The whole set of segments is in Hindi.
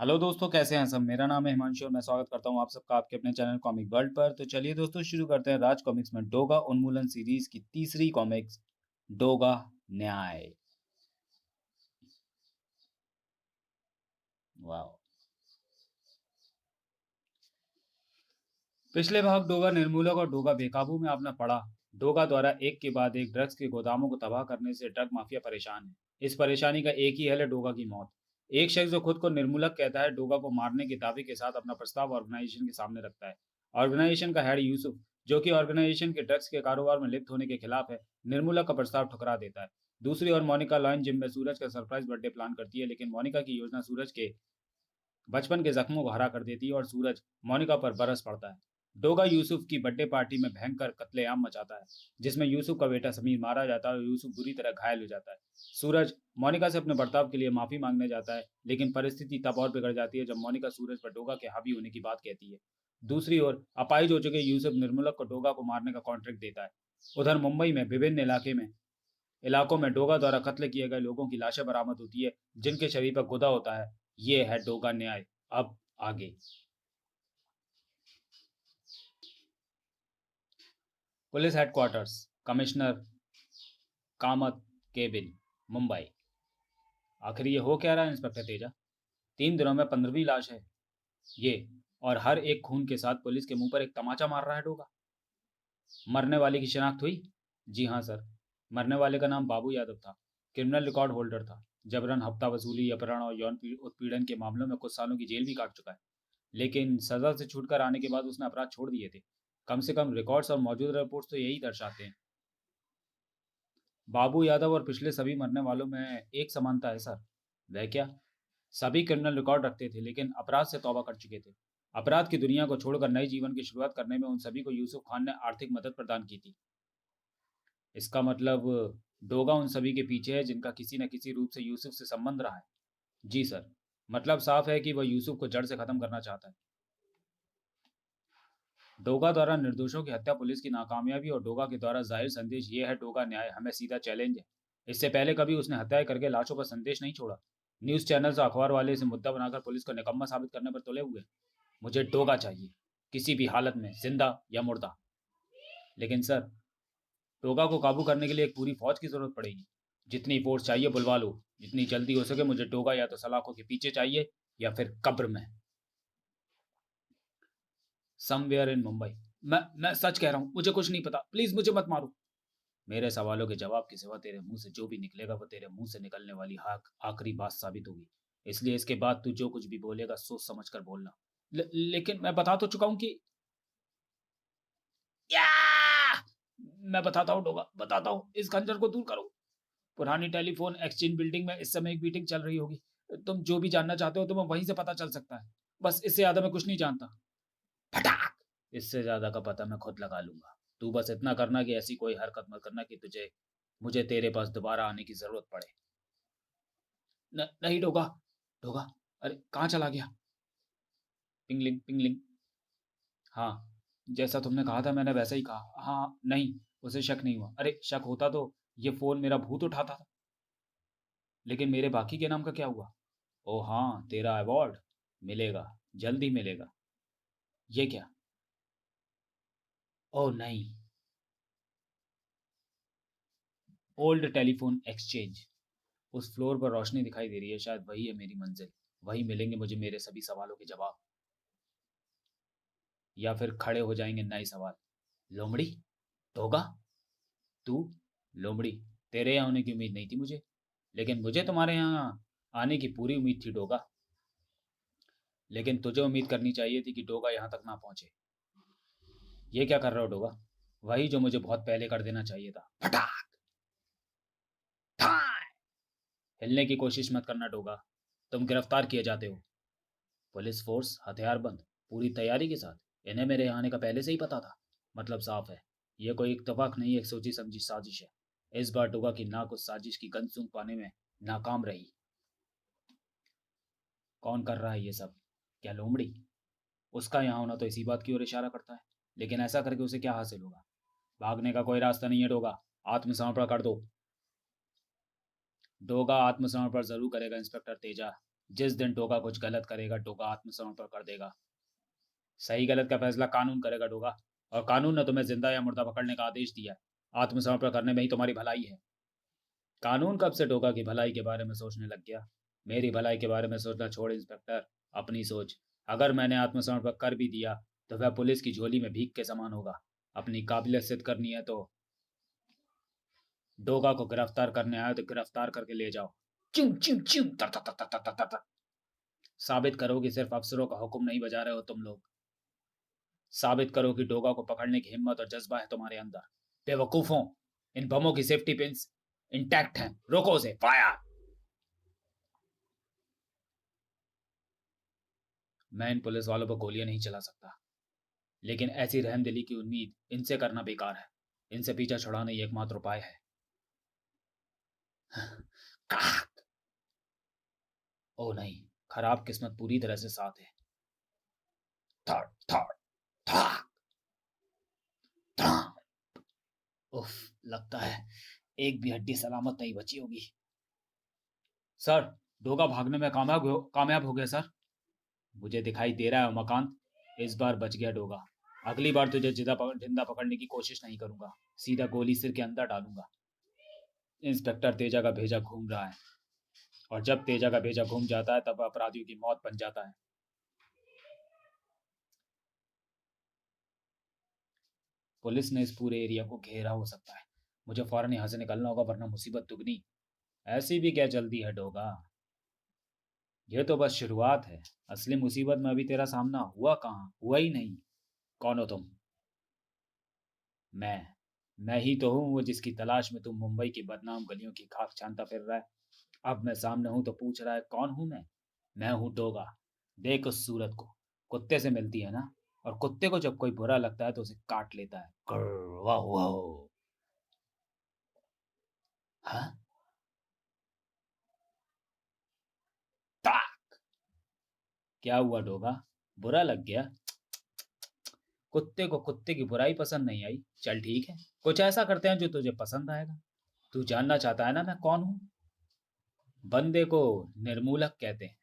हेलो दोस्तों, कैसे हैं सब? मेरा नाम है हिमांशु और मैं स्वागत करता हूं आप सबका आपके अपने चैनल कॉमिक वर्ल्ड पर। तो चलिए दोस्तों, शुरू करते हैं राज कॉमिक्स में डोगा उन्मूलन सीरीज की तीसरी कॉमिक्स, डोगा न्याय। वाह। पिछले भाग डोगा निर्मूलक और डोगा बेकाबू में आपने पढ़ा। डोगा द्वारा एक के बाद एक ड्रग्स के गोदामों को तबाह करने से ड्रग माफिया परेशान है। इस परेशानी का एक ही हल है, डोगा की मौत। एक शख्स जो खुद को निर्मूलक कहता है, डोगा को मारने के दावे के साथ अपना प्रस्ताव ऑर्गेनाइजेशन के सामने रखता है। ऑर्गेनाइजेशन का हेड यूसुफ, जो कि ऑर्गेनाइजेशन के ड्रग्स के कारोबार में लिप्त होने के खिलाफ है, निर्मूलक का प्रस्ताव ठुकरा देता है। दूसरी ओर मोनिका लॉयन जिम में सूरज का सरप्राइज बर्थडे प्लान करती है, लेकिन मोनिका की योजना सूरज के बचपन के जख्मों को हरा कर देती है और सूरज मोनिका पर बरस पड़ता है। डोगा यूसुफ की बर्थडे पार्टी में भयंकर कत्लेआम मचाता है, जिसमें यूसुफ का बेटा समीर मारा जाता है और यूसुफ बुरी तरह घायल हो जाता है। सूरज मोनिका से अपने बर्ताव के लिए माफी मांगने जाता है, लेकिन परिस्थिति तब और बिगड़ जाती है जब मोनिका सूरज पर डोगा के हावी होने की बात कहती है। दूसरी ओर अपाहिज हो चुके यूसुफ निर्मूलक को डोगा को मारने का कॉन्ट्रैक्ट देता है। उधर मुंबई में विभिन्न इलाकों में डोगा द्वारा कत्ल किए गए लोगों की लाशें बरामद होती है, जिनके शरीर पर गुदा होता है। ये है डोगा न्याय। अब आगे। Police headquarters, commissioner Kamat cabin, Mumbai. आखिर ये हो क्या रहा है इंस्पेक्टर तेजा? 3 दिनों में 15वीं लाश है ये, और हर एक खून के साथ पुलिस के मुंह पर एक तमाचा मार रहा है डोगा। मरने वाले की शिनाख्त हुई? जी हाँ सर। मरने वाले का नाम बाबू यादव था। क्रिमिनल रिकॉर्ड होल्डर था। जबरन हफ्ता वसूली, अपहरण और यौन उत्पीड़न के मामलों में कुछ सालों की जेल भी काट चुका है। लेकिन सजा से छूटकर आने के बाद उसने अपराध छोड़ दिए थे। कम से कम रिकॉर्ड्स और मौजूदा रिपोर्ट्स तो यही दर्शाते हैं। बाबू यादव और पिछले सभी मरने वालों में एक समानता है सर। वह क्या? सभी क्रिमिनल रिकॉर्ड रखते थे, लेकिन अपराध से तौबा कर चुके थे। अपराध की दुनिया को छोड़कर नए जीवन की शुरुआत करने में उन सभी को यूसुफ खान ने आर्थिक मदद प्रदान की थी। इसका मतलब डोगा उन सभी के पीछे है जिनका किसी न किसी रूप से यूसुफ से संबंध रहा है। जी सर। मतलब साफ है कि वह यूसुफ को जड़ से खत्म करना चाहता है। डोगा द्वारा निर्दोषों की हत्या पुलिस की नाकामयाबी और डोगा के द्वारा जाहिर संदेश ये है, डोगा न्याय हमें सीधा चैलेंज है। इससे पहले कभी उसने हत्याएं करके लाशों पर संदेश नहीं छोड़ा। न्यूज चैनल्स और अखबार वाले इसे मुद्दा बनाकर पुलिस को निकम्मा साबित करने पर तुले हुए हैं। मुझे डोगा चाहिए, किसी भी हालत में, जिंदा या मुर्दा। लेकिन सर, डोगा को काबू करने के लिए एक पूरी फौज की जरूरत पड़ेगी। जितनी फोर्स चाहिए बुलवा लो। जितनी जल्दी हो सके मुझे डोगा या तो सलाखों के पीछे चाहिए, या फिर कब्र में, समवेयर इन मुंबई। मैं सच कह रहा हूं, मुझे कुछ नहीं पता, प्लीज मुझे मत मारो। मेरे सवालों के जवाब के सिवा तेरे मुंह से जो भी निकलेगा वो तेरे मुंह से निकलने वाली आखिरी बात साबित होगी। इसलिए इसके बाद तू जो कुछ भी बोलेगा सोच समझ कर बोलना। लेकिन मैं बता तो चुका हूं कि या! मैं बताता हूँ डोगा, बताता हूँ, इस खंजर को दूर करो। पुरानी टेलीफोन एक्सचेंज बिल्डिंग में इस समय एक मीटिंग चल रही होगी। तुम जो भी जानना चाहते हो तुम्हें वहीं से पता चल सकता है। बस इससे ज्यादा मैं कुछ नहीं जानता। फटाक! इससे ज्यादा का पता मैं खुद लगा लूंगा। तू बस इतना करना कि ऐसी कोई हरकत मत करना कि तुझे मुझे तेरे पास दोबारा आने की जरूरत पड़े। नहीं डोगा। डोगा, अरे कहाँ चला गया? पिंगलिंग पिंगलिंग। हाँ, जैसा तुमने कहा था मैंने वैसा ही कहा। हाँ नहीं, उसे शक नहीं हुआ। अरे शक होता तो ये फोन मेरा भूत उठाता था। लेकिन मेरे बाकी के नाम का क्या हुआ? ओ हाँ, तेरा अवार्ड मिलेगा, जल्द ही मिलेगा। ये क्या? ओ नहीं। Old telephone exchange. उस फ्लोर पर रोशनी दिखाई दे रही है, शायद वही है मेरी मंजिल। वही मिलेंगे मुझे मेरे सभी सवालों के जवाब। या फिर खड़े हो जाएंगे नए सवाल। लोमड़ी, टोगा, तू, लोमड़ी, तेरे यहाँ होने की उम्मीद नहीं थी मुझे। लेकिन मुझे तुम्हारे यहाँ आने की पूरी उम्मीद थी डोगा। लेकिन तुझे उम्मीद करनी चाहिए थी कि डोगा यहाँ तक ना पहुंचे। ये क्या कर रहे हो डोगा? वही जो मुझे बहुत पहले कर देना चाहिए था। फटाक! ठाय! हिलने की कोशिश मत करना डोगा, तुम गिरफ्तार किए जाते हो। पुलिस फोर्स हथियारबंद, पूरी तैयारी के साथ। इन्हें मेरे आने का पहले से ही पता था। मतलब साफ है, यह कोई इत्तेफाक नहीं, एक सोची समझी साजिश है। इस बार डोगा की नाक उस साजिश की गंध सूंघ पाने में नाकाम रही। कौन कर रहा है ये सब? क्या लोमड़ी? उसका यहाँ होना तो इसी बात की ओर इशारा करता है। लेकिन ऐसा करके उसे क्या हासिल होगा? भागने का कोई रास्ता नहीं है डोगा। आत्मसमर्पण कर दो। डोगा आत्मसमर्पण जरूर करेगा इंस्पेक्टर तेजा। जिस दिन डोगा कुछ गलत करेगा, डोगा आत्मसमर्पण कर देगा। सही गलत का फैसला कानून करेगा डोगा, और कानून ने तुम्हें जिंदा या मुर्दा पकड़ने का आदेश दिया है। आत्मसमर्पण करने में ही तुम्हारी भलाई है। कानून कब से डोगा की भलाई के बारे में सोचने लग गया? मेरी भलाई के बारे में सोचना छोड़ इंस्पेक्टर, अपनी सोच। अगर मैंने आत्मसमर्पण कर भी दिया तो वह पुलिस की झोली में भीख के समान होगा। अपनी काबिलियत सिद्ध करनी है तो डोगा को गिरफ्तार करने आए तो गिरफ्तार करके ले जाओ। चिम चिम चिम तर तर तर तर तर तर तर। साबित करो कि सिर्फ अफसरों का हुक्म नहीं बजा रहे हो तुम लोग। साबित करो कि डोगा को पकड़ने की हिम्मत और जज्बा है तुम्हारे अंदर। बेवकूफों, इन बमों की सेफ्टी पिंस इंटैक्ट हैं, रोको उसे। फायर! मैं इन पुलिस वालों पर गोलियां नहीं चला सकता, लेकिन ऐसी रहमदिली की उम्मीद इनसे करना बेकार है। इनसे पीछा छुड़ाना ही एकमात्र उपाय है। ओ नहीं, खराब किस्मत पूरी तरह से साथ है। थड़ थड़ थड़ थड़। उफ, लगता है एक भी हड्डी सलामत नहीं बची होगी। सर, डोगा भागने में कामयाब हो गया सर। मुझे दिखाई दे रहा है उमाकांत, इस बार बच गया डोगा। अगली बार तुझे जिंदा पकड़ने की कोशिश नहीं करूंगा, सीधा गोली सिर के अंदर डालूंगा। इंस्पेक्टर तेजा का भेजा घूम रहा है, और जब तेजा का भेजा घूम जाता है तब वह अपराधियों की मौत बन जाता है। पुलिस ने इस पूरे एरिया को घेरा हो सकता है। मुझे फौरन यहाँ से निकलना होगा वरना मुसीबत दुगनी। ऐसी भी क्या जल्दी है डोगा? ये तो बस शुरुआत है। असली मुसीबत में अभी तेरा सामना हुआ कहाँ, हुआ ही नहीं। कौन हो तुम? मैं मैं ही तो हूँ वो जिसकी तलाश में तुम मुंबई की बदनाम गलियों की खाक छानता फिर रहा है। अब मैं सामने हूं तो पूछ रहा है कौन हूं मैं हूं डोगा। देख उस सूरत को, कुत्ते से मिलती है ना? और कुत्ते को जब कोई बुरा लगता है तो उसे काट लेता है। कर्र, वाह वाह। हाँ? ता! क्या हुआ डोगा, बुरा लग गया? कुत्ते को कुत्ते की बुराई पसंद नहीं आई, चल ठीक है, कुछ ऐसा करते हैं जो तुझे पसंद आएगा। तू जानना चाहता है ना मैं कौन हूँ? बंदे को निर्मूलक कहते हैं।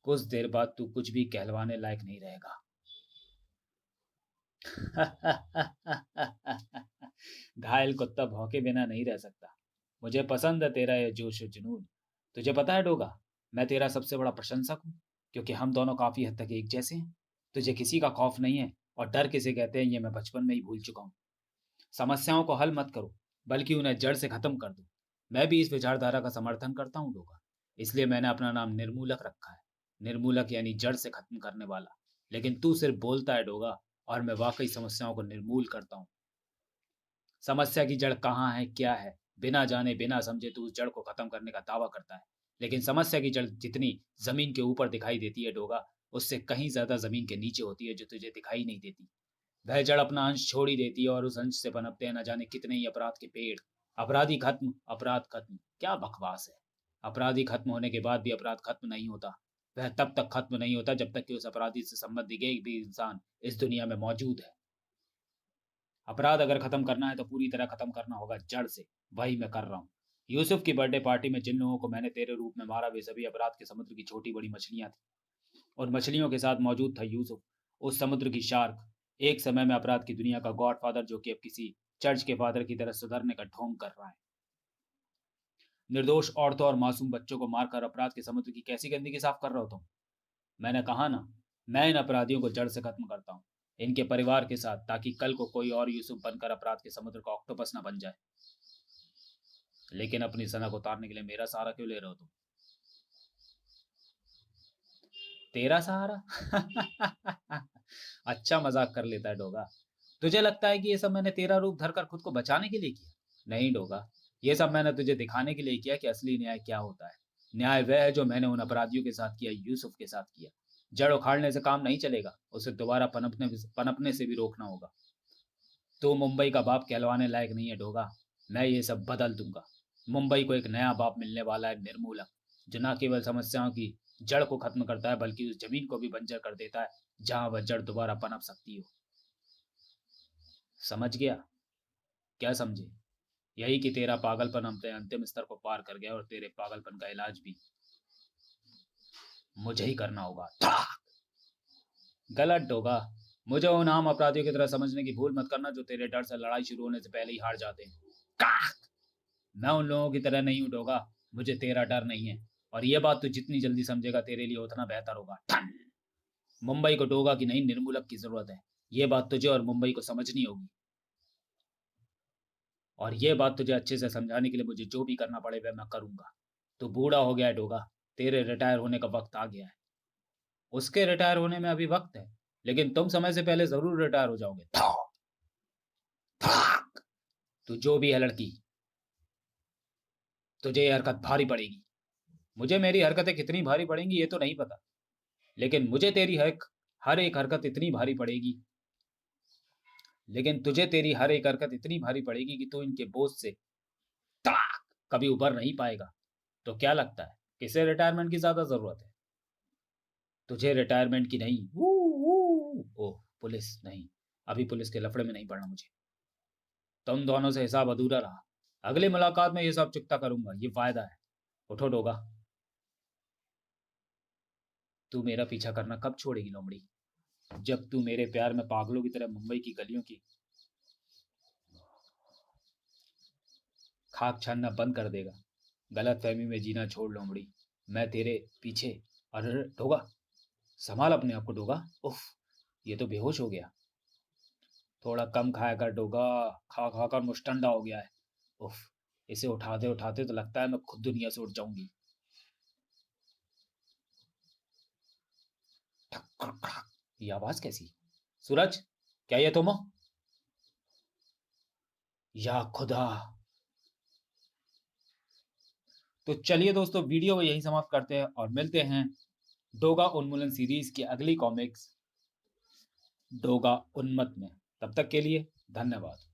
कुछ देर बाद तू कुछ भी कहलवाने लायक नहीं रहेगा। घायल कुत्ता भौंके बिना नहीं रह सकता। मुझे पसंद है तेरा ये जोश और जुनून। तुझे पता है डोगा, मैं तेरा सबसे बड़ा प्रशंसक हूँ, क्योंकि हम दोनों काफी हद तक एक जैसे हैं। तुझे किसी का खौफ नहीं है, और डर किसे कहते हैं ये मैं बचपन में ही भूल चुका हूँ। समस्याओं को हल मत करो, बल्कि उन्हें जड़ से खत्म कर दो। मैं भी इस विचारधारा का समर्थन करता हूँ डोगा। इसलिए मैंने अपना नाम निर्मूलक रखा है। निर्मूलक यानी जड़ से खत्म करने वाला। लेकिन तू सिर्फ बोलता है डोगा, और मैं वाकई समस्याओं को निर्मूल करता हूँ। समस्या की जड़ कहाँ है, क्या है, बिना जाने बिना समझे तू उस जड़ को खत्म करने का दावा करता है। लेकिन समस्या की जड़ जितनी जमीन के ऊपर दिखाई देती है डोगा, उससे कहीं ज्यादा जमीन के नीचे होती है, जो तुझे दिखाई नहीं देती। वह जड़ अपना अंश छोड़ ही देती है, और उस अंश से पनपते हैं न जाने कितने ही अपराध के पेड़। अपराधी खत्म, अपराध खत्म, क्या बकवास है। अपराधी खत्म होने के बाद भी अपराध खत्म नहीं होता। वह तब तक खत्म नहीं होता जब तक कि उस अपराधी से संबंधित एक भी इंसान इस दुनिया में मौजूद है। अपराध अगर खत्म करना है तो पूरी तरह खत्म करना होगा जड़ से। वही मैं कर रहा हूँ। यूसुफ की बर्थडे पार्टी में जिन लोगों को मैंने तेरे रूप में मारा, वे सभी अपराध के समुद्र की छोटी बड़ी मछलियां थी। और मछलियों के साथ मौजूद था यूसुफ, उस समुद्र की शार्क। एक समय में अपराध की दुनिया का गॉडफादर, जो कि अब किसी चर्च के फादर की तरह सुधरने का ढोंग कर रहा है। निर्दोष औरतों और मासूम बच्चों को मारकर अपराध के समुद्र की कैसी गंदगी साफ कर रहे हो तुम? मैंने कहा ना, मैं इन अपराधियों को जड़ से खत्म करता हूँ, इनके परिवार के साथ, ताकि कल को कोई और यूसुफ बनकर अपराध के समुद्र का ऑक्टोपस न बन जाए। लेकिन अपनी सनक उतारने के लिए मेरा सहारा क्यों ले रहे हो तुम? तेरा सहारा? अच्छा मजाक कर लेता है डोगा। तुझे लगता है कि ये सब मैंने तेरा रूप धरकर खुद को बचाने के लिए किया? नहीं डोगा, ये सब मैंने तुझे दिखाने के लिए किया कि असली न्याय क्या होता है। न्याय वह है जो मैंने उन अपराधियों के साथ किया, यूसुफ के साथ किया। जड़ उखाड़ने से काम नहीं चलेगा, उसे दोबारा पनपने से भी रोकना होगा। तो मुंबई का बाप कहलवाने लायक नहीं है डोगा। मैं ये सब बदल दूंगा। मुंबई को एक नया बाप मिलने वाला है, निर्मूलक, जो न केवल समस्याओं की जड़ को खत्म करता है, बल्कि उस जमीन को भी बंजर कर देता है जहां वह जड़ दोबारा पनप सकती हो। समझ गया? क्या समझे? यही कि तेरा पागलपन अपने अंतिम स्तर को पार कर गया, और तेरे पागलपन का इलाज भी। मुझे ही करना होगा। था! गलत डोगा। मुझे उन आम अपराधियों की तरह समझने की भूल मत करना जो तेरे डर से लड़ाई शुरू होने से पहले ही हार जाते हैं। काक! मैं उन लोगों की तरह नहीं हूँ डोगा। मुझे तेरा डर नहीं है। और ये बात तू जितनी जल्दी समझेगा तेरे लिए उतना बेहतर होगा। ठन! मुंबई को डोगा की नहीं निर्मूलक की जरूरत है। ये बात तुझे और मुंबई को समझनी होगी। और ये बात तुझे अच्छे से समझाने के लिए मुझे जो भी करना पड़े वह मैं करूंगा। तू बूढ़ा हो गया है डोगा। तेरे रिटायर होने का वक्त आ गया है। उसके रिटायर होने में अभी वक्त है, लेकिन तुम समय से पहले जरूर रिटायर हो जाओगे। तू जो भी है लड़की, तुझे ये हरकत भारी पड़ेगी। मुझे मेरी हरकतें कितनी भारी पड़ेंगी ये तो नहीं पता, लेकिन मुझे तेरी हर एक हरकत इतनी भारी पड़ेगी। लेकिन तुझे तेरी हर एक हरकत इतनी भारी पड़ेगी कि तू इनके बोझ से तड़ाक कभी उबर नहीं पाएगा। तो क्या लगता है किसे रिटायरमेंट की ज्यादा जरूरत है? तुझे रिटायरमेंट की नहीं। ओह, पुलिस नहीं। अभी पुलिस के लफड़े में नहीं पड़ना मुझे। तुम दोनों से हिसाब अधूरा रहा। अगली मुलाकात में ये सब चुकता करूंगा, ये वायदा है। उठो डोगा। तू मेरा पीछा करना कब छोड़ेगी लोमड़ी? जब तू मेरे प्यार में पागलों की तरह मुंबई की गलियों की खाक छानना बंद कर देगा। गलत फहमी में जीना छोड़ लोमड़ी। मैं तेरे पीछे। अरे डोगा, संभाल अपने आप को डोगा। उफ, ये तो बेहोश हो गया। थोड़ा कम खाया कर डोगा। खा खा कर मुश्तंडा हो गया है। उफ, इसे उठाते उठाते तो लगता है मैं खुद दुनिया से उठ जाऊंगी। ठक, खड़क, खड़क। ये आवाज कैसी? सूरज, क्या ये तुम हो? या खुदा। तो चलिए दोस्तों, वीडियो को यही समाप्त करते हैं और मिलते हैं डोगा उन्मूलन सीरीज की अगली कॉमिक्स डोगा उन्मत्त में। तब तक के लिए धन्यवाद।